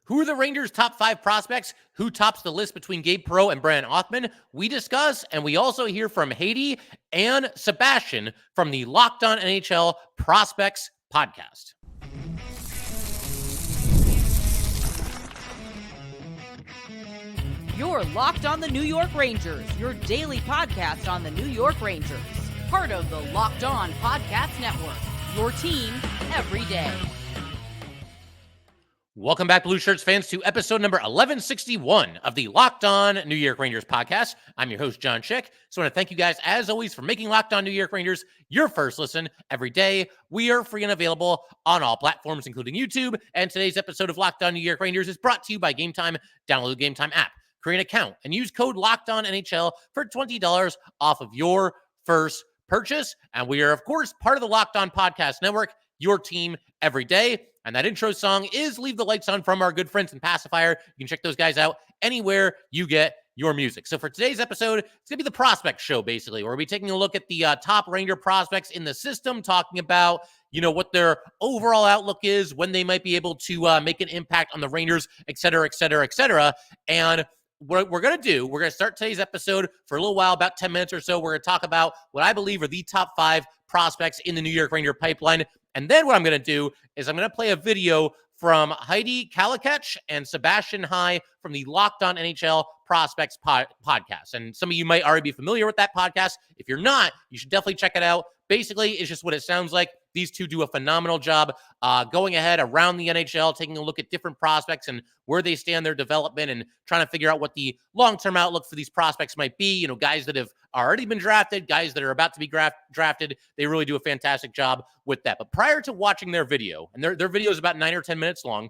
Who are the Rangers' top 5 prospects? Who tops the list between Gabe, Perreault, and Brennan Othmann? We discuss, and we also hear from Hadi and Sebastian from the Locked On NHL Prospects podcast. You're Locked On the New York Rangers, your daily podcast on the New York Rangers. Part of the Locked On Podcast Network, your team every day. Welcome back, Blueshirts fans, to episode number 1161 of the Locked On New York Rangers podcast. I'm your host, John Chick. So I want to thank you guys, as always, for making Locked On New York Rangers your first listen every day. We are free and available on all platforms, including YouTube. And today's episode of Locked On New York Rangers is brought to you by Gametime. Download the Gametime app, create an account, and use code LOCKEDONNHL for $20 off of your first purchase. And we are, of course, part of the Locked On Podcast Network, your team every day. And that intro song is Leave the Lights On from our good friends in Passafire. You can check those guys out anywhere you get your music. So for today's episode, it's going to be the prospect show, basically, where we'll be taking a look at the top Ranger prospects in the system, talking about, what their overall outlook is, when they might be able to make an impact on the Rangers, et cetera, et cetera, et cetera. And what we're going to do, we're going to start today's episode for a little while, about 10 minutes or so. We're going to talk about what I believe are the top 5 prospects in the New York Ranger pipeline. And then what I'm going to do is I'm going to play a video from Hadi, Kalakeche, and Sebastian from the Locked On NHL Prospects podcast. And some of you might already be familiar with that podcast. If you're not, you should definitely check it out. Basically, it's just what it sounds like. These two do a phenomenal job going ahead around the NHL, taking a look at different prospects and where they stand their development and trying to figure out what the long-term outlook for these prospects might be. Guys that have already been drafted, guys that are about to be drafted. They really do a fantastic job with that. But prior to watching their video, and their video is about 9 or 10 minutes long,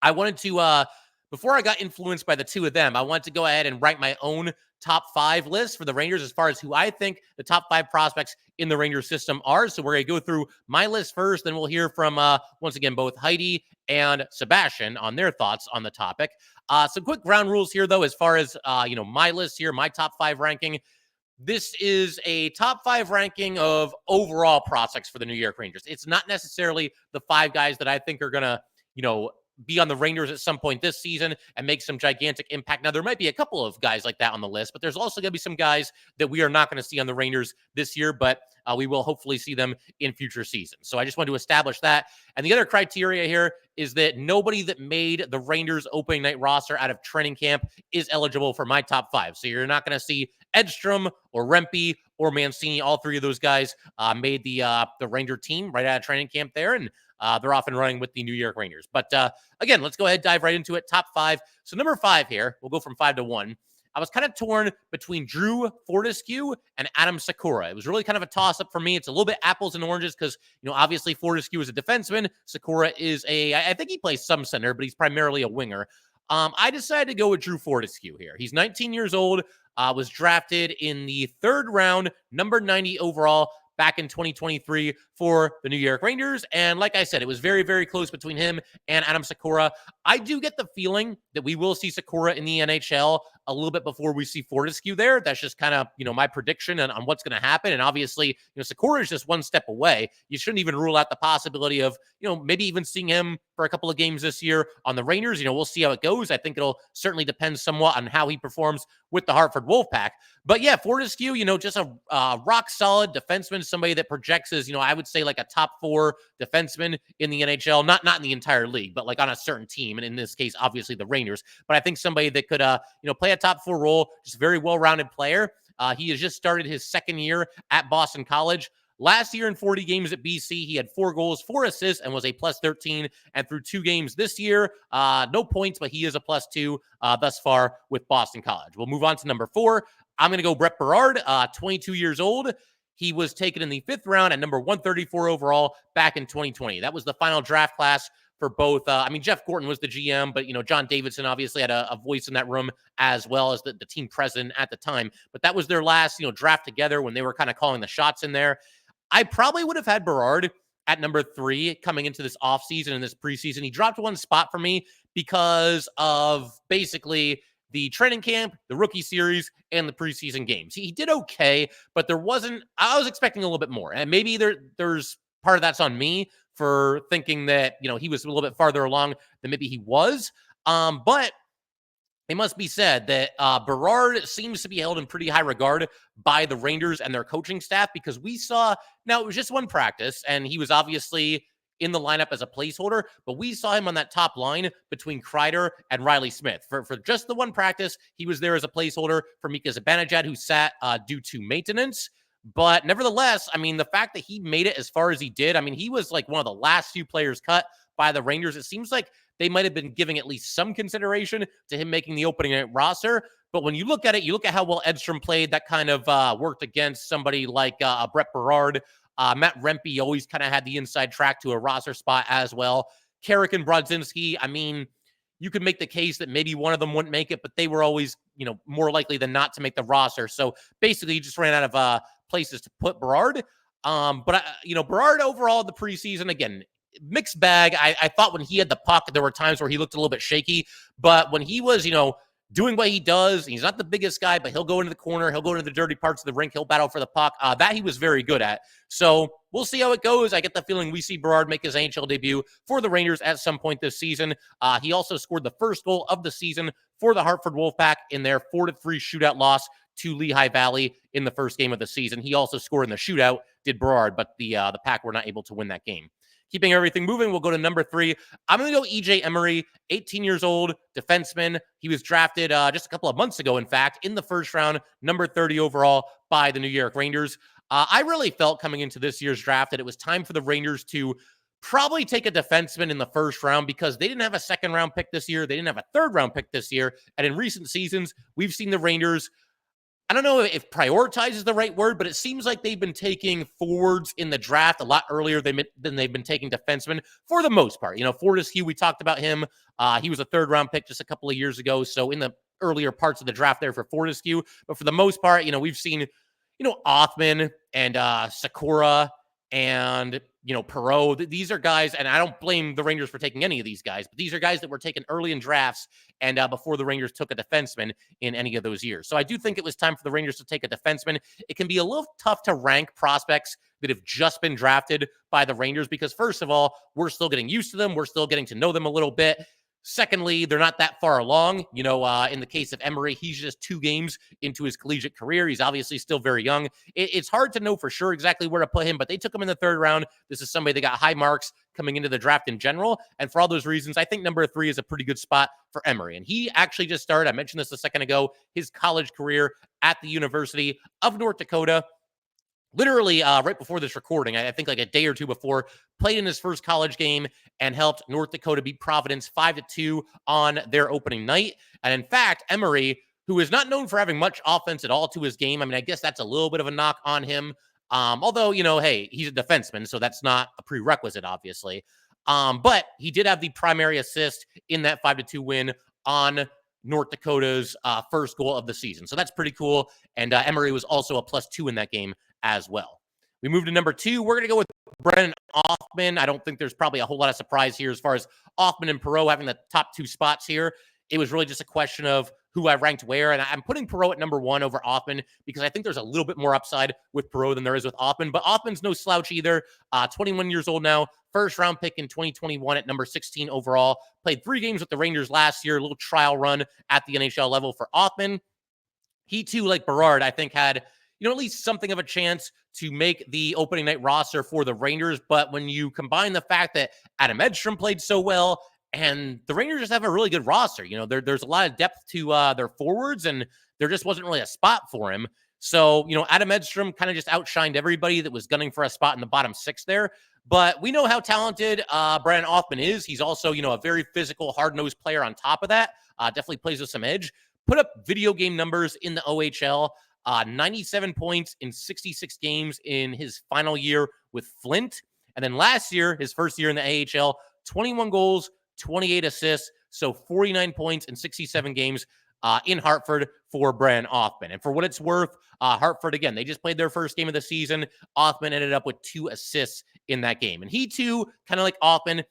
I wanted to, before I got influenced by the two of them, I wanted to go ahead and write my own top 5 list for the Rangers as far as who I think the top 5 prospects in the Rangers system are. So we're going to go through my list first, then we'll hear from, once again, both Hadi and Sebastian on their thoughts on the topic. Some quick ground rules here, though, as far as, my list here, my top 5 ranking. This is a top 5 ranking of overall prospects for the New York Rangers. It's not necessarily the 5 guys that I think are going to, be on the Rangers at some point this season and make some gigantic impact. Now, there might be a couple of guys like that on the list, but there's also going to be some guys that we are not going to see on the Rangers this year, but we will hopefully see them in future seasons. So I just wanted to establish that. And the other criteria here is that nobody that made the Rangers opening night roster out of training camp is eligible for my top 5. So you're not going to see Edstrom or Rempe or Mancini. All 3 of those guys made the Ranger team right out of training camp there, and they're off and running with the New York Rangers. But again, let's go ahead, dive right into it. Top 5. So number 5 here, we'll go from 5 to 1. I was kind of torn between Drew Fortescue and Adam Sakura. It was really kind of a toss-up for me. It's a little bit apples and oranges because, obviously Fortescue is a defenseman. Sakura is I think he plays some center, but he's primarily a winger. I decided to go with Drew Fortescue here. He's 19 years old, was drafted in the 3rd round, number 90 overall, back in 2023 for the New York Rangers. And like I said, it was very, very close between him and Adam Sakura. I do get the feeling that we will see Sakura in the NHL a little bit before we see Fortescue there. That's just kind of, my prediction on what's going to happen. And obviously, Sakura is just one step away. You shouldn't even rule out the possibility of, maybe even seeing him for a couple of games this year on the Rangers. We'll see how it goes. I think it'll certainly depend somewhat on how he performs with the Hartford Wolfpack. But yeah, Fortescue, just a rock solid defenseman, somebody that projects as, I would say like a top 4 defenseman in the NHL, not in the entire league, but like on a certain team. And in this case, obviously the Rangers, but I think somebody that could, play a top 4 role, just a very well-rounded player. He has just started his 2nd year at Boston College. Last year in 40 games at BC, he had 4 goals, 4 assists, and was a plus 13. And through 2 games this year, no points, but he is a plus 2 thus far with Boston College. We'll move on to number 4. I'm going to go Brett Berard, 22 years old. He was taken in the 5th round at number 134 overall back in 2020. That was the final draft class for both. Jeff Gorton was the GM, but, John Davidson obviously had a voice in that room as well as the team president at the time. But that was their last, draft together when they were kind of calling the shots in there. I probably would have had Berard at number 3 coming into this offseason and this preseason. He dropped one spot for me because of basically the training camp, the rookie series, and the preseason games. He did okay, but I was expecting a little bit more. And maybe there's part of that's on me for thinking that, he was a little bit farther along than maybe he was. But it must be said that Berard seems to be held in pretty high regard by the Rangers and their coaching staff, because we saw, now it was just one practice, and he was obviously in the lineup as a placeholder, but we saw him on that top line between Kreider and Riley Smith. For just the one practice, he was there as a placeholder for Mika Zibanejad, who sat due to maintenance. But nevertheless, I mean, the fact that he made it as far as he did, I mean, he was like one of the last few players cut by the Rangers. It seems like they might have been giving at least some consideration to him making the opening night roster. But when you look at it, you look at how well Edstrom played, that kind of worked against somebody like Brett Berard. Matt Rempe always kind of had the inside track to a roster spot as well. Carrick and Brodzinski, I mean, you could make the case that maybe one of them wouldn't make it, but they were always, more likely than not to make the roster. So basically, you just ran out of places to put Berard. But Berard overall, the preseason, again, mixed bag. I thought when he had the puck, there were times where he looked a little bit shaky, but when he was, doing what he does, he's not the biggest guy, but he'll go into the corner, he'll go into the dirty parts of the rink, he'll battle for the puck. That he was very good at. So we'll see how it goes. I get the feeling we see Berard make his NHL debut for the Rangers at some point this season. He also scored the first goal of the season for the Hartford Wolfpack in their 4-3 shootout loss to Lehigh Valley in the first game of the season. He also scored in the shootout, did Berard, but the Pack were not able to win that game. Keeping everything moving, we'll go to number 3. I'm going to go EJ Emery, 18 years old, defenseman. He was drafted just a couple of months ago, in fact, in the first round, number 30 overall by the New York Rangers. I really felt coming into this year's draft that it was time for the Rangers to probably take a defenseman in the first round, because they didn't have a second-round pick this year. They didn't have a third-round pick this year. And in recent seasons, we've seen the Rangers, I don't know if prioritize is the right word, but it seems like they've been taking forwards in the draft a lot earlier than they've been taking defensemen for the most part. Fortescue, we talked about him. He was a third-round pick just a couple of years ago, so in the earlier parts of the draft there for Fortescue. But for the most part, we've seen, Othmann and Sakura and, Perreault. These are guys, and I don't blame the Rangers for taking any of these guys, but these are guys that were taken early in drafts and before the Rangers took a defenseman in any of those years. So I do think it was time for the Rangers to take a defenseman. It can be a little tough to rank prospects that have just been drafted by the Rangers, because first of all, we're still getting used to them. We're still getting to know them a little bit. Secondly, they're not that far along. In the case of Emery, he's just 2 games into his collegiate career. He's obviously still very young. It's hard to know for sure exactly where to put him, but they took him in the 3rd round. This is somebody that got high marks coming into the draft in general. And for all those reasons, I think number 3 is a pretty good spot for Emery. And he actually just started, I mentioned this a second ago, his college career at the University of North Dakota. Literally right before this recording, I think like a day or two before, played in his first college game and helped North Dakota beat Providence 5-2 on their opening night. And in fact, Emery, who is not known for having much offense at all to his game, I mean, I guess that's a little bit of a knock on him. Although, hey, he's a defenseman, so that's not a prerequisite, obviously. But he did have the primary assist in that 5-2 win on North Dakota's first goal of the season. So that's pretty cool. And Emery was also a +2 in that game as well. We move to number 2. We're going to go with Brennan Othmann. I don't think there's probably a whole lot of surprise here as far as Othmann and Perreault having the top 2 spots here. It was really just a question of who I ranked where, and I'm putting Perreault at number 1 over Othmann because I think there's a little bit more upside with Perreault than there is with Othmann, but Othmann's no slouch either. 21 years old now, first-round pick in 2021 at number 16 overall. Played 3 games with the Rangers last year, a little trial run at the NHL level for Othmann. He, too, like Berard, I think had at least something of a chance to make the opening night roster for the Rangers. But when you combine the fact that Adam Edstrom played so well, and the Rangers just have a really good roster, there's a lot of depth to their forwards, and there just wasn't really a spot for him. So, Adam Edstrom kind of just outshined everybody that was gunning for a spot in the bottom 6 there. But we know how talented Brennan Othmann is. He's also, a very physical, hard-nosed player on top of that. Definitely plays with some edge. Put up video game numbers in the OHL. 97 points in 66 games in his final year with Flint. And then last year, his first year in the AHL, 21 goals, 28 assists. So 49 points in 67 games in Hartford for Brennan Othmann. And for what it's worth, Hartford, again, they just played their first game of the season. Othmann ended up with 2 assists in that game. And he, too, kind of like Othmann,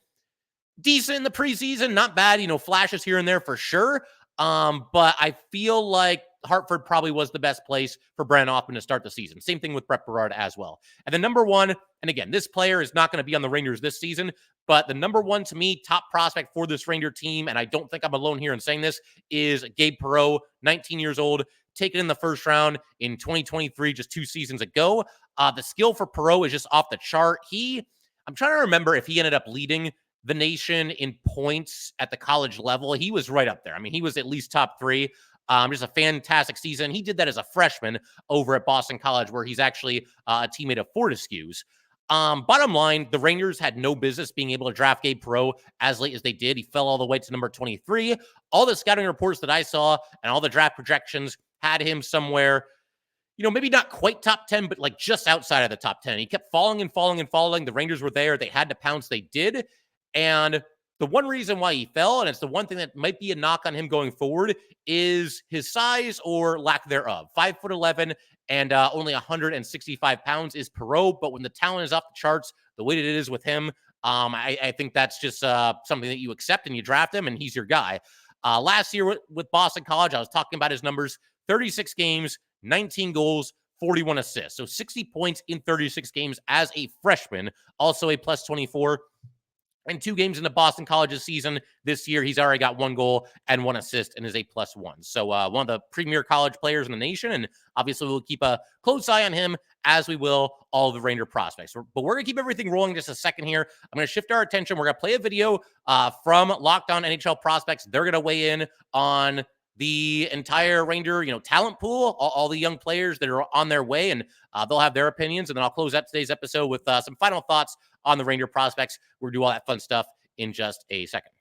decent in the preseason, not bad, flashes here and there for sure. But I feel like Hartford probably was the best place for Brennan Othmann to start the season. Same thing with Brett Berard as well. And the number one, and again, this player is not going to be on the Rangers this season, but the number one to me top prospect for this Ranger team, and I don't think I'm alone here in saying this, is Gabe Perreault, 19 years old, taken in the first round in 2023, just 2 seasons ago. The skill for Perreault is just off the chart. I'm trying to remember if he ended up leading the nation in points at the college level. He was right up there. I mean, he was at least top 3. Just a fantastic season. He did that as a freshman over at Boston College, where he's actually a teammate of Fortescue's. Bottom line, the Rangers had no business being able to draft Gabe Perreault as late as they did. He fell all the way to number 23. All the scouting reports that I saw and all the draft projections had him somewhere, maybe not quite top 10, but like just outside of the top 10. He kept falling and falling and falling. The Rangers were there. They had to pounce. They did. And the one reason why he fell, and it's the one thing that might be a knock on him going forward, is his size or lack thereof. 5'11" and only 165 pounds is Perreault. But when the talent is off the charts, the way that it is with him, I think that's just something that you accept and you draft him, and he's your guy. Last year with Boston College, I was talking about his numbers: 36 games, 19 goals, 41 assists. So 60 points in 36 games as a freshman, also a plus 24. In 2 games in the Boston College's season this year, he's already got 1 goal and 1 assist and is a +1. So one of the premier college players in the nation, and obviously we'll keep a close eye on him as we will all the Ranger prospects. But we're going to keep everything rolling just a second here. I'm going to shift our attention. We're going to play a video from Locked On NHL Prospects. They're going to weigh in on the entire Ranger, talent pool, all the young players that are on their way, and they'll have their opinions. And then I'll close out today's episode with some final thoughts on the Ranger prospects. We'll do all that fun stuff in just a second.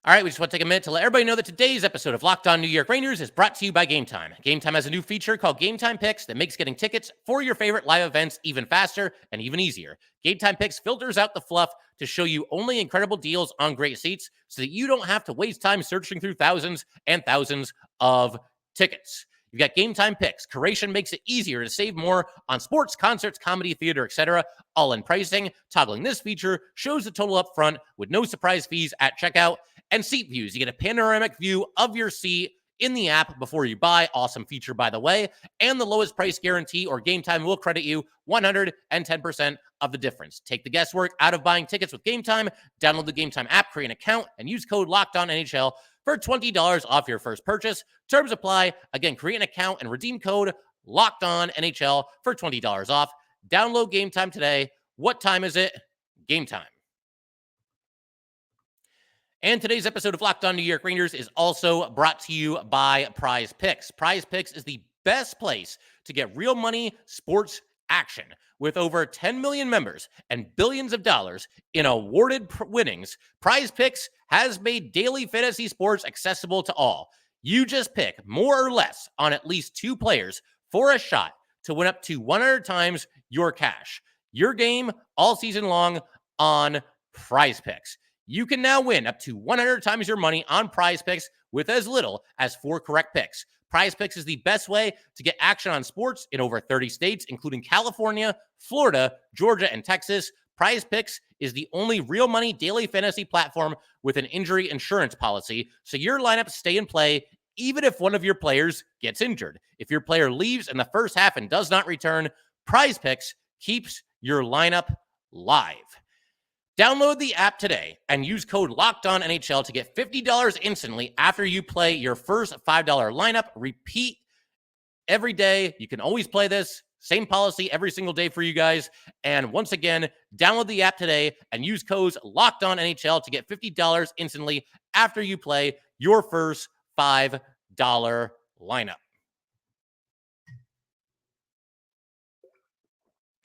All right, we just want to take a minute to let everybody know that today's episode of Locked On New York Rangers is brought to you by Gametime. Gametime has a new feature called Gametime Picks that makes getting tickets for your favorite live events even faster and even easier. Gametime Picks filters out the fluff to show you only incredible deals on great seats so that you don't have to waste time searching through thousands and thousands of tickets. You've got Gametime Picks. Curation makes it easier to save more on sports, concerts, comedy, theater, etc. All in pricing. Toggling this feature shows the total up front with no surprise fees at checkout. And seat views. You get a panoramic view of your seat in the app before you buy. Awesome feature, by the way. And the lowest price guarantee, or Gametime, will credit you 110% of the difference. Take the guesswork out of buying tickets with Gametime. Download the Gametime app, create an account, and use code LOCKEDONNHL for $20 off your first purchase. Terms apply. Again, create an account and redeem code LOCKEDONNHL for $20 off. Download Gametime today. What time is it? Gametime. And today's episode of Locked On New York Rangers is also brought to you by PrizePicks. PrizePicks is the best place to get real money sports action. With over 10 million members and billions of dollars in awarded winnings, PrizePicks has made daily fantasy sports accessible to all. You just pick more or less on at least 2 players for a shot to win up to 100 times your cash. Your game all season long on PrizePicks. You can now win up to 100 times your money on PrizePicks with as little as 4 correct picks. PrizePicks is the best way to get action on sports in over 30 states, including California, Florida, Georgia, and Texas. PrizePicks is the only real money daily fantasy platform with an injury insurance policy, so your lineups stay in play even if one of your players gets injured. If your player leaves in the first half and does not return, PrizePicks keeps your lineup live. Download the app today and use code LOCKEDONNHL to get $50 instantly after you play your first $5 lineup. Repeat every day. You can always play this. Same policy every single day for you guys. And once again, download the app today and use codes LOCKEDONNHL to get $50 instantly after you play your first $5 lineup.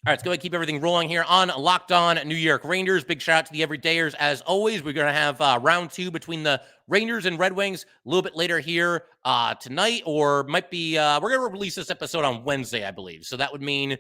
All right, let's go ahead and keep everything rolling here on Locked On New York Rangers. Big shout out to the everydayers. As always, we're going to have round 2 between the Rangers and Red Wings a little bit later here tonight, or might be, we're going to release this episode on Wednesday, I believe. So that would mean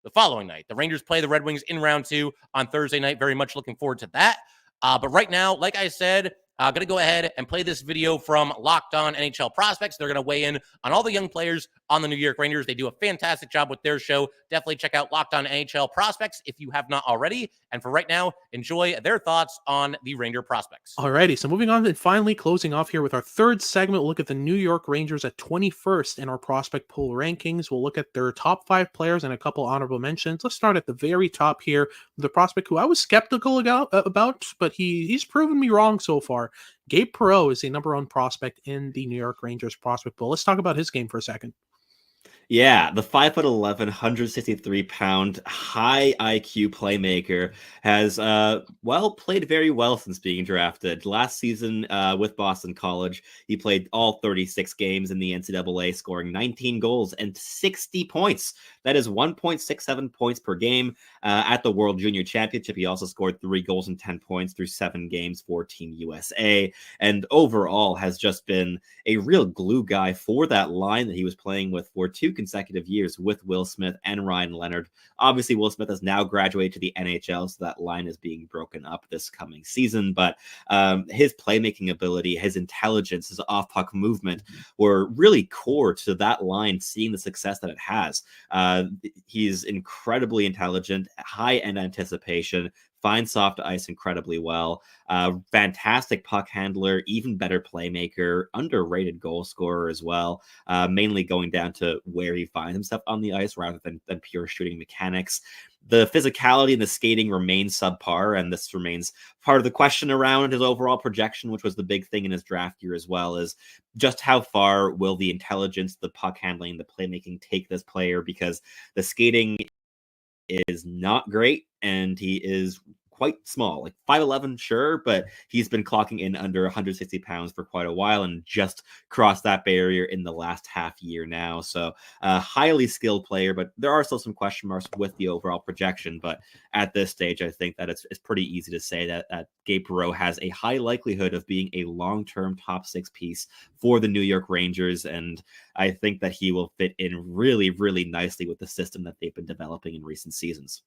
the following night. The Rangers play the Red Wings in round 2 on Thursday night. Very much looking forward to that. But right now, like I said, Going to go ahead and play this video from Locked On NHL Prospects. They're going to weigh in on all the young players on the New York Rangers. They do a fantastic job with their show. Definitely check out Locked On NHL Prospects if you have not already. And for right now, enjoy their thoughts on the Ranger prospects. Alrighty, so moving on and finally closing off here with our third segment, we'll look at the New York Rangers at 21st in our prospect pool rankings. We'll look at their top 5 players and a couple honorable mentions. Let's start at the very top here, the prospect who I was skeptical about, but he's proven me wrong so far. Gabe Perreault is the number 1 prospect in the New York Rangers prospect pool. Let's talk about his game for a second. Yeah, the 5'11", 163-pound, high IQ playmaker has, played very well since being drafted. Last season with Boston College, he played all 36 games in the NCAA, scoring 19 goals and 60 points. That is 1.67 points per game. At the World Junior Championship, he also scored 3 goals and 10 points through 7 games for Team USA, and overall has just been a real glue guy for that line that he was playing with for 2 consecutive years with Will Smith and Ryan Leonard. Obviously, Will Smith has now graduated to the NHL, so that line is being broken up this coming season, but his playmaking ability, his intelligence, his off-puck movement were really core to that line seeing the success that it has. He's incredibly intelligent, high-end anticipation, finds soft ice incredibly well, fantastic puck handler, even better playmaker, underrated goal scorer as well, mainly going down to where he finds himself on the ice rather than pure shooting mechanics. The physicality and the skating remains subpar, and this remains part of the question around his overall projection, which was the big thing in his draft year as well, is just how far will the intelligence, the puck handling, the playmaking take this player, because the skating is not great, and he is quite small, like 5'11", sure, but he's been clocking in under 160 pounds for quite a while and just crossed that barrier in the last half year now. So a highly skilled player, but there are still some question marks with the overall projection. But at this stage, I think that it's pretty easy to say that Gabe Perreault has a high likelihood of being a long-term top 6 piece for the New York Rangers. And I think that he will fit in really, really nicely with the system that they've been developing in recent seasons.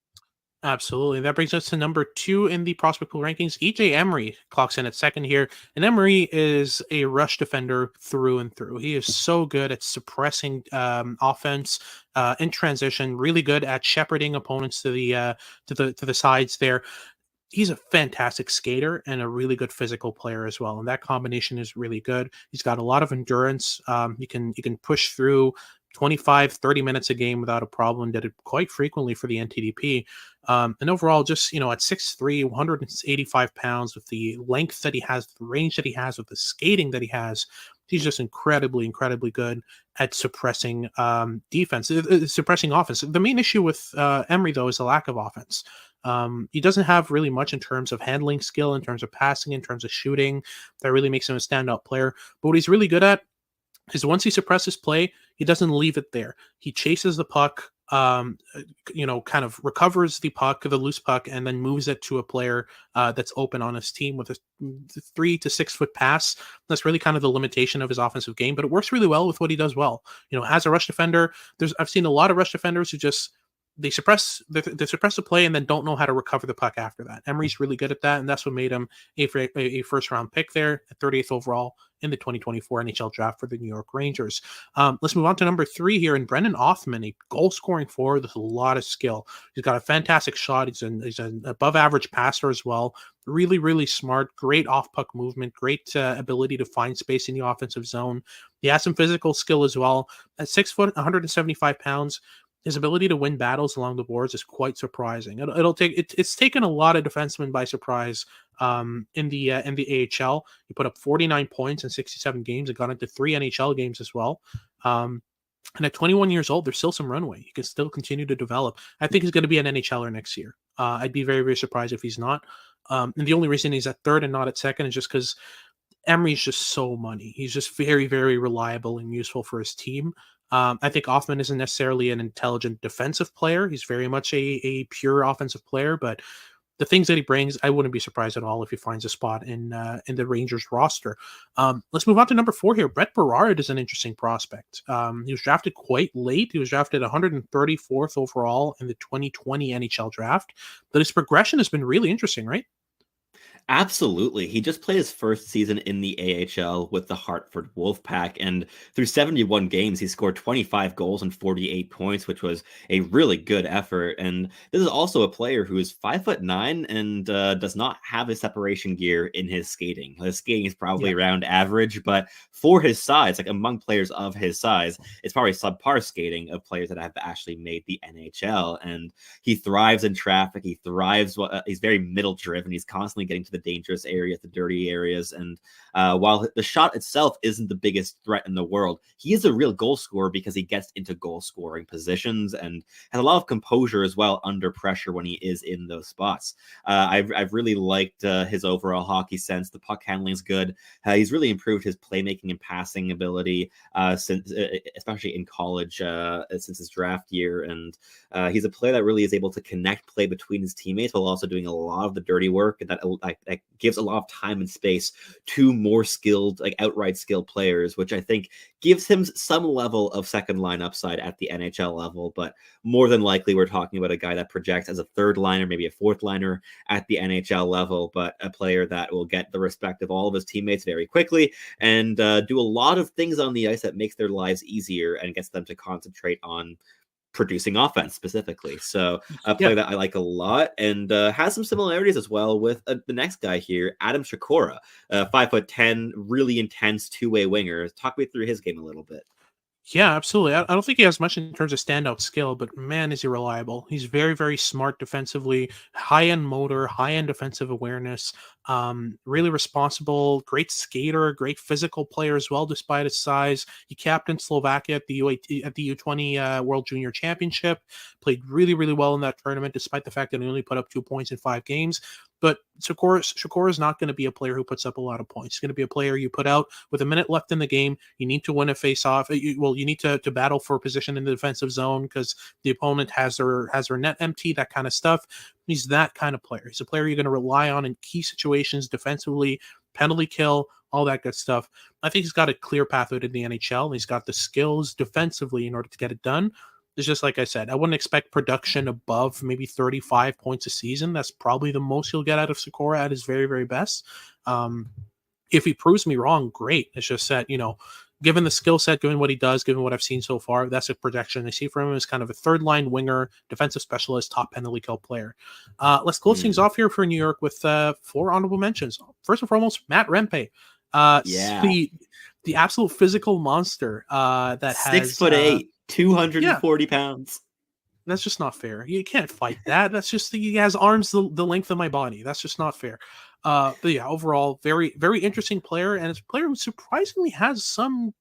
Absolutely. That brings us to number 2 in the prospect pool rankings. EJ Emery clocks in at second here. And Emery is a rush defender through and through. He is so good at suppressing offense in transition, really good at shepherding opponents to the sides there. He's a fantastic skater and a really good physical player as well. And that combination is really good. He's got a lot of endurance. He can push through 25, 30 minutes a game without a problem. Did it quite frequently for the NTDP. And overall, just, at 6'3", 185 pounds, with the length that he has, the range that he has, with the skating that he has, he's just incredibly, incredibly good at suppressing suppressing offense. The main issue with Emery, though, is the lack of offense. He doesn't have really much in terms of handling skill, in terms of passing, in terms of shooting. That really makes him a standout player. But what he's really good at is once he suppresses play, he doesn't leave it there. He chases the puck, kind of recovers the loose puck, and then moves it to a player that's open on his team with a 3 to 6 foot pass. That's really kind of the limitation of his offensive game, but it works really well with what he does well. As a rush defender, I've seen a lot of rush defenders who just they suppress the play and then don't know how to recover the puck after that. Emery's really good at that, and that's what made him a first round pick there at 38th overall in the 2024 NHL draft for the New York Rangers. Let's move on to number 3 here, and Brennan Othmann, a goal-scoring forward with a lot of skill. He's got a fantastic shot. He's an above-average passer as well. Really, really smart, great off-puck movement, great ability to find space in the offensive zone. He has some physical skill as well. At 6 foot, 175 pounds, his ability to win battles along the boards is quite surprising. It's taken a lot of defensemen by surprise in the AHL. He put up 49 points in 67 games and got into 3 NHL games as well. And at 21 years old, there's still some runway. He can still continue to develop. I think he's going to be an NHLer next year. I'd be very, very surprised if he's not. And the only reason he's at 3rd and not at 2nd is just because Emery's just so money. He's just very, very reliable and useful for his team. I think Othmann isn't necessarily an intelligent defensive player. He's very much a pure offensive player, but the things that he brings, I wouldn't be surprised at all if he finds a spot in the Rangers roster. Let's move on to number 4 here. Brett Berard is an interesting prospect. He was drafted quite late. He was drafted 134th overall in the 2020 NHL draft, but his progression has been really interesting, right? Absolutely. He just played his first season in the AHL with the Hartford Wolfpack, and through 71 games, he scored 25 goals and 48 points, which was a really good effort. And this is also a player who is 5'9" and does not have his separation gear in his skating. His skating is probably around average, but for his size, like among players of his size, it's probably subpar skating of players that have actually made the NHL. And he thrives in traffic. He thrives. He's very middle driven. He's constantly getting to the dangerous areas, the dirty areas. And while the shot itself isn't the biggest threat in the world, he is a real goal scorer because he gets into goal scoring positions and has a lot of composure as well under pressure when he is in those spots. I've really liked his overall hockey sense. The puck handling is good. He's really improved his playmaking and passing ability since, especially in college, since his draft year. And he's a player that really is able to connect play between his teammates while also doing a lot of the dirty work that gives a lot of time and space to more skilled, like outright skilled players, which I think gives him some level of second line upside at the NHL level. But more than likely, we're talking about a guy that projects as a third liner, maybe a fourth liner at the NHL level, but a player that will get the respect of all of his teammates very quickly and do a lot of things on the ice that makes their lives easier and gets them to concentrate on producing offense specifically. So a player that I like a lot and has some similarities as well with the next guy here, Adam Shakora, 5'10", really intense two-way winger. Talk me through his game a little bit. Yeah, absolutely. I don't think he has much in terms of standout skill, but man, is he reliable. He's very, very smart defensively, high-end motor, high-end defensive awareness, really responsible, great skater, great physical player as well, despite his size. He captained Slovakia at the U20 World Junior Championship, played really, really well in that tournament, despite the fact that he only put up 2 points in 5 games. But Shakora is not going to be a player who puts up a lot of points. He's going to be a player you put out with a minute left in the game. You need to win a face-off. You need to battle for a position in the defensive zone because the opponent has their net empty, that kind of stuff. He's that kind of player. He's a player you're going to rely on in key situations defensively, penalty kill, all that good stuff. I think he's got a clear pathway to the NHL. He's got the skills defensively in order to get it done. It's just like I said, I wouldn't expect production above maybe 35 points a season. That's probably the most you'll get out of Shakora at his very, very best. If he proves me wrong, great. It's just that, given the skill set, given what he does, given what I've seen so far, that's a projection I see from him as kind of a third line winger, defensive specialist, top penalty kill player. Let's close things off here for New York with 4 honorable mentions. First and foremost, Matt Rempe. The absolute physical monster that has 6'8", 240 pounds. That's just not fair. You can't fight that. That's just he has arms the length of my body. That's just not fair. But yeah, overall, very, very interesting player, and it's a player who surprisingly has some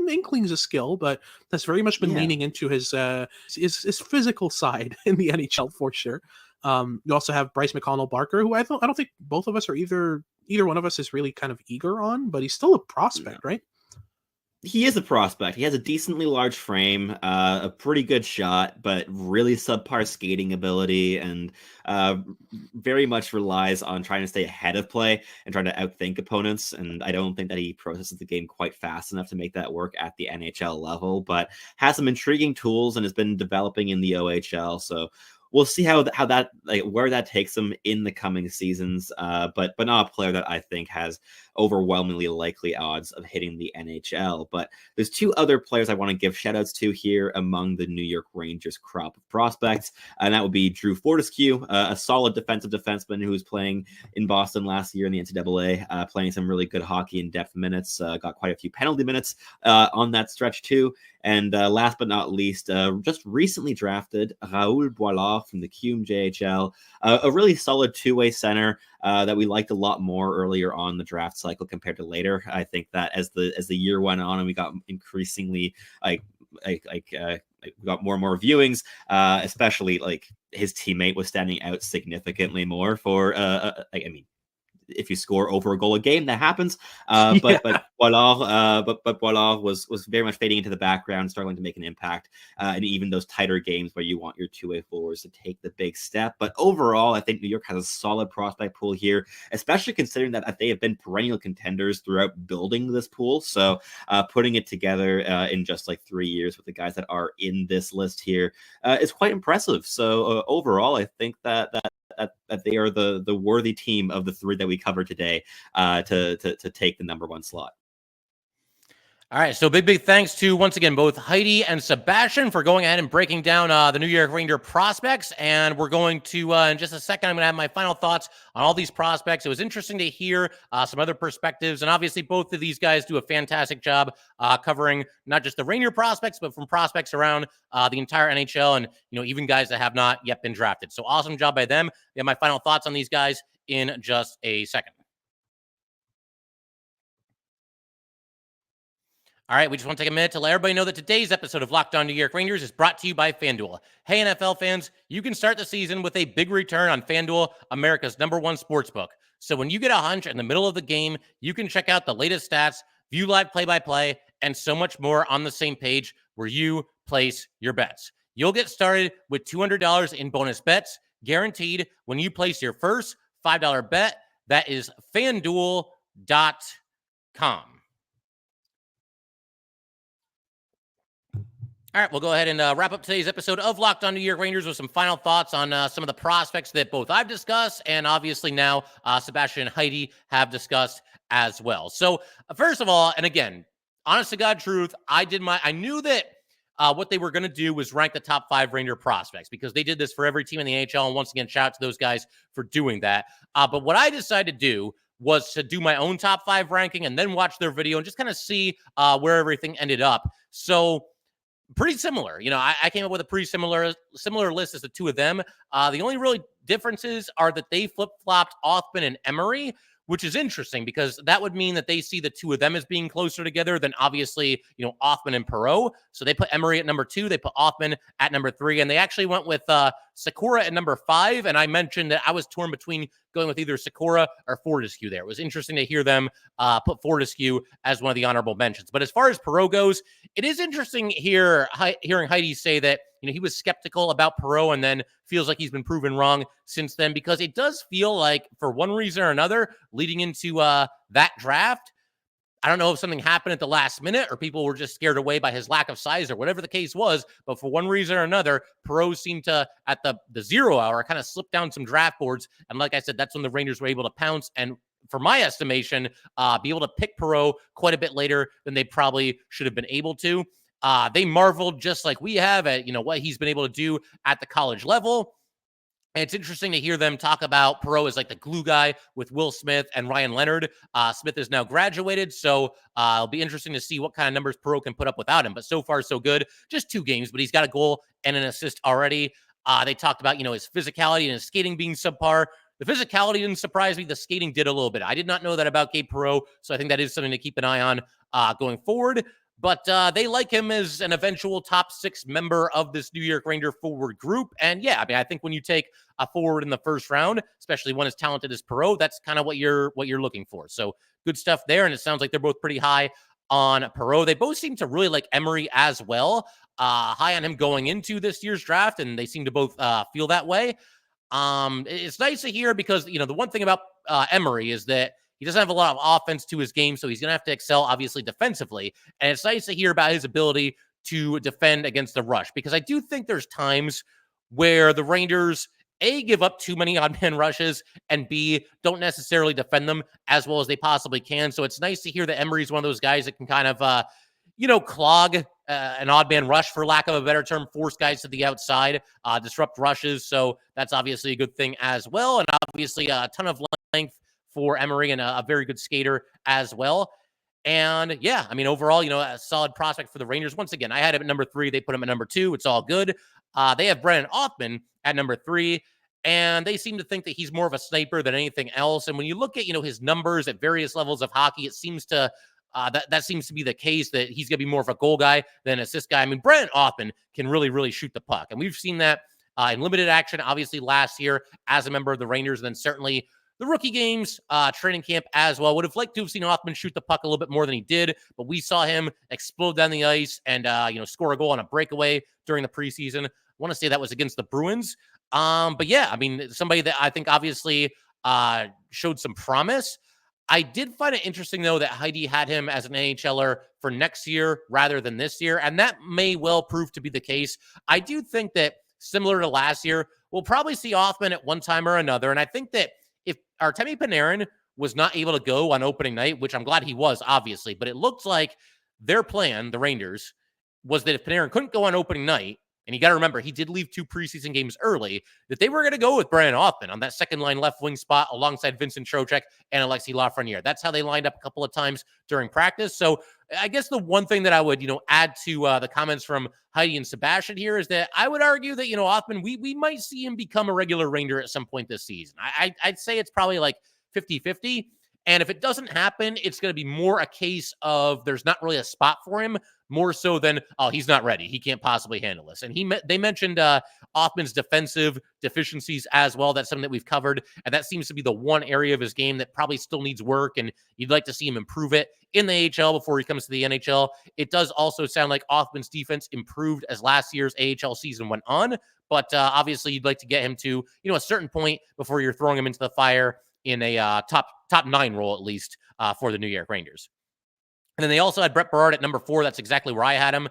inklings of skill, but that's very much been leaning into his physical side in the NHL for sure. You also have Bryce McConnell-Barker, who I don't think both of us are either one of us is really kind of eager on, but he's still a prospect, right? He is a prospect. He has a decently large frame, a pretty good shot, but really subpar skating ability, and very much relies on trying to stay ahead of play and trying to outthink opponents. And I don't think that he processes the game quite fast enough to make that work at the NHL level, but has some intriguing tools and has been developing in the OHL. So we'll see how that where that takes him in the coming seasons. But not a player that I think has overwhelmingly likely odds of hitting the NHL. But there's 2 other players I want to give shout outs to here among the New York Rangers crop of prospects. And that would be Drew Fortescue, a solid defensive defenseman who was playing in Boston last year in the NCAA, playing some really good hockey in depth minutes, got quite a few penalty minutes on that stretch too. And last but not least, just recently drafted Raoul Boilard from the QMJHL, a really solid two-way center that we liked a lot more earlier on the draft cycle compared to later. I think that as the year went on and we got increasingly we got more and more viewings, especially like his teammate was standing out significantly more for if you score over a goal a game, that happens. But Boilard was very much fading into the background, struggling to make an impact. And even those tighter games where you want your two-way forwards to take the big step. But overall, I think New York has a solid prospect pool here, especially considering that they have been perennial contenders throughout building this pool. So putting it together in just like 3 years with the guys that are in this list here is quite impressive. So overall, I think that that they are the worthy team of the three that we covered today to take the number one slot. All right, so big thanks to, once again, both Hadi and Sebastian for going ahead and breaking down the New York Ranger prospects. And we're going to, in just a second, I'm going to have my final thoughts on all these prospects. It was interesting to hear some other perspectives. And obviously, both of these guys do a fantastic job covering not just the Ranger prospects, but from prospects around the entire NHL and, even guys that have not yet been drafted. So awesome job by them. We have my final thoughts on these guys in just a second. All right, we just want to take a minute to let everybody know that today's episode of Locked On New York Rangers is brought to you by FanDuel. Hey, NFL fans, you can start the season with a big return on FanDuel, America's #1 sportsbook. So when you get a hunch in the middle of the game, you can check out the latest stats, view live play-by-play, and so much more on the same page where you place your bets. You'll get started with $200 in bonus bets, guaranteed when you place your first $5 bet. That is FanDuel.com. All right, we'll go ahead and wrap up today's episode of Locked On New York Rangers with some final thoughts on some of the prospects that both I've discussed and obviously now Sebastian and Hadi have discussed as well. So first of all, and again, honest to God truth, I knew that what they were going to do was rank the top 5 Ranger prospects because they did this for every team in the NHL. And once again, shout out to those guys for doing that. But what I decided to do was to do my own top 5 ranking and then watch their video and just kind of see where everything ended up. So pretty similar. I came up with a pretty similar list as the two of them. The only really differences are that they flip-flopped Othmann and Emery, which is interesting because that would mean that they see the two of them as being closer together than obviously, Othmann and Perreault. So they put Emery at number 2, they put Othmann at number 3, and they actually went with Sakura at number 5. And I mentioned that I was torn between going with either Sakura or Fortescue there. It was interesting to hear them put Fortescue as one of the honorable mentions. But as far as Perreault goes, it is interesting hearing Hadi say that, he was skeptical about Perreault and then feels like he's been proven wrong since then, because it does feel like for one reason or another leading into that draft, I don't know if something happened at the last minute or people were just scared away by his lack of size or whatever the case was. But for one reason or another, Perreault seemed to, at the 0 hour, kind of slip down some draft boards. And like I said, that's when the Rangers were able to pounce and, for my estimation, be able to pick Perreault quite a bit later than they probably should have been able to. They marveled just like we have at, what he's been able to do at the college level. And it's interesting to hear them talk about Perreault as like the glue guy with Will Smith and Ryan Leonard. Smith is now graduated, so it'll be interesting to see what kind of numbers Perreault can put up without him. But so far, so good. Just 2 games, but he's got a goal and an assist already. They talked about, his physicality and his skating being subpar. The physicality didn't surprise me. The skating did a little bit. I did not know that about Gabe Perreault, so I think that is something to keep an eye on going forward. But they like him as an eventual top 6 member of this New York Ranger forward group. And yeah, I think when you take a forward in the first round, especially one as talented as Perreault, that's kind of what you're looking for. So good stuff there. And it sounds like they're both pretty high on Perreault. They both seem to really like Emery as well. High on him going into this year's draft, and they seem to both feel that way. It's nice to hear because, the one thing about Emery is that he doesn't have a lot of offense to his game, so he's going to have to excel, obviously, defensively. And it's nice to hear about his ability to defend against the rush, because I do think there's times where the Rangers, A, give up too many odd-man rushes, and B, don't necessarily defend them as well as they possibly can. So it's nice to hear that Emery's one of those guys that can kind of, clog an odd-man rush, for lack of a better term, force guys to the outside, disrupt rushes. So that's obviously a good thing as well. And obviously a ton of length for Emery and a very good skater as well. And yeah, overall, a solid prospect for the Rangers. Once again, I had him at number 3. They put him at number 2. It's all good. They have Brennan Othmann at number 3, and they seem to think that he's more of a sniper than anything else. And when you look at, his numbers at various levels of hockey, it seems to that seems to be the case, that he's going to be more of a goal guy than an assist guy. Brennan Othmann can really, really shoot the puck. And we've seen that in limited action, obviously last year as a member of the Rangers, and then certainly the rookie games, training camp as well. Would have liked to have seen Othmann shoot the puck a little bit more than he did, but we saw him explode down the ice and, score a goal on a breakaway during the preseason. I want to say that was against the Bruins. But yeah, somebody that I think obviously showed some promise. I did find it interesting, though, that Hadi had him as an AHLer for next year rather than this year, and that may well prove to be the case. I do think that, similar to last year, we'll probably see Othmann at one time or another. And I think that if Artemi Panarin was not able to go on opening night, which I'm glad he was, obviously, but it looks like their plan, the Rangers, was that if Panarin couldn't go on opening night, and you got to remember, he did leave 2 preseason games early, that they were going to go with Brennan Othmann on that second line left wing spot alongside Vincent Trocheck and Alexis Lafreniere. That's how they lined up a couple of times during practice. So I guess the one thing that I would, add to the comments from Hadi and Sebastian here is that I would argue that, Othmann, we might see him become a regular Ranger at some point this season. I'd say it's probably like 50-50. And if it doesn't happen, it's going to be more a case of there's not really a spot for him, more so than, oh, he's not ready. He can't possibly handle this. And they mentioned Othmann's defensive deficiencies as well. That's something that we've covered. And that seems to be the one area of his game that probably still needs work. And you'd like to see him improve it in the AHL before he comes to the NHL. It does also sound like Othmann's defense improved as last year's AHL season went on. But obviously, you'd like to get him to, a certain point before you're throwing him into the fire in a top 9 role, at least, for the New York Rangers. And then they also had Brett Berard at number 4. That's exactly where I had him.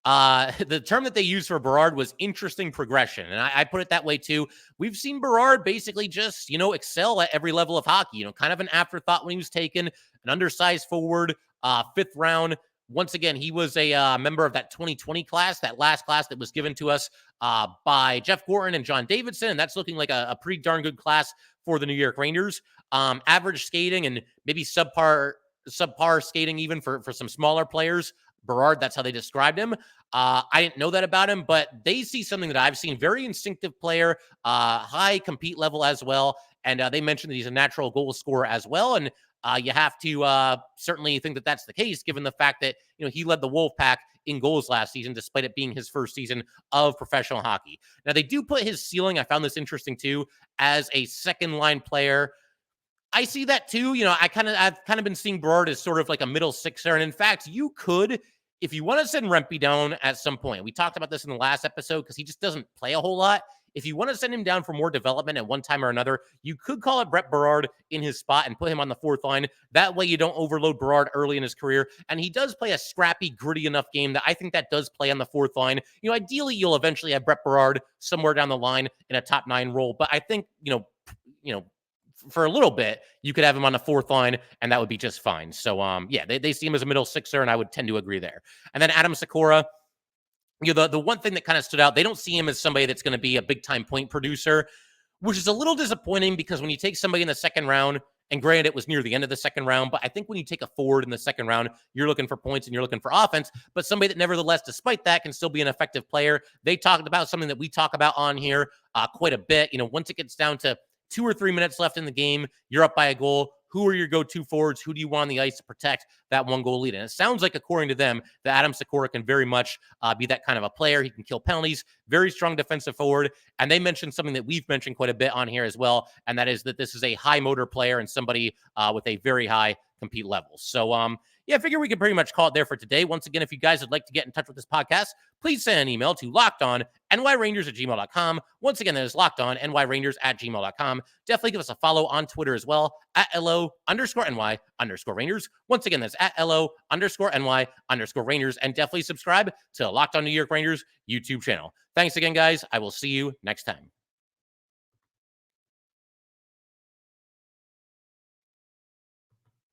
The term that they used for Berard was interesting progression. And I put it that way too. We've seen Berard basically just, excel at every level of hockey, kind of an afterthought when he was taken, an undersized forward, 5th round. Once again, he was a member of that 2020 class, that last class that was given to us by Jeff Gorton and John Davidson. And that's looking like a pretty darn good class for the New York Rangers. Average skating and maybe subpar skating even for some smaller players. Berard, that's how they described him. I didn't know that about him, but they see something that I've seen. Very instinctive player, high compete level as well. And they mentioned that he's a natural goal scorer as well. And you have to certainly think that that's the case, given the fact that, he led the Wolfpack in goals last season, despite it being his first season of professional hockey. Now, they do put his ceiling, I found this interesting too, as a second line player. I see that too. I've kind of been seeing Berard as sort of like a middle sixer. And in fact, you could, if you want to send Rempe down at some point, we talked about this in the last episode because he just doesn't play a whole lot. If you want to send him down for more development at one time or another, you could call it Brett Berard in his spot and put him on the 4th line. That way you don't overload Berard early in his career. And he does play a scrappy, gritty enough game that I think that does play on the 4th line. Ideally, you'll eventually have Brett Berard somewhere down the line in a top 9 role. But I think, for a little bit, you could have him on the 4th line, and that would be just fine. So, they see him as a middle sixer, and I would tend to agree there. And then Adam Sikora, the one thing that kind of stood out, they don't see him as somebody that's going to be a big-time point producer, which is a little disappointing because when you take somebody in the second round, and granted, it was near the end of the second round, but I think when you take a forward in the second round, you're looking for points and you're looking for offense, but somebody that nevertheless, despite that, can still be an effective player. They talked about something that we talk about on here quite a bit. Once it gets down to 2 or 3 minutes left in the game, you're up by a goal. Who are your go-to forwards? Who do you want on the ice to protect that 1-goal lead? And it sounds like, according to them, that Adam Sikora can very much be that kind of a player. He can kill penalties, very strong defensive forward. And they mentioned something that we've mentioned quite a bit on here as well, and that is that this is a high-motor player and somebody with a very high compete level. So, I figure we can pretty much call it there for today. Once again, if you guys would like to get in touch with this podcast, please send an email to lockedonnyrangers@gmail.com. Once again, that is lockedonnyrangers@gmail.com. Definitely give us a follow on Twitter as well, @LO_NY_Rangers. Once again, that's @LO_NY_Rangers. And definitely subscribe to Locked On New York Rangers YouTube channel. Thanks again, guys. I will see you next time.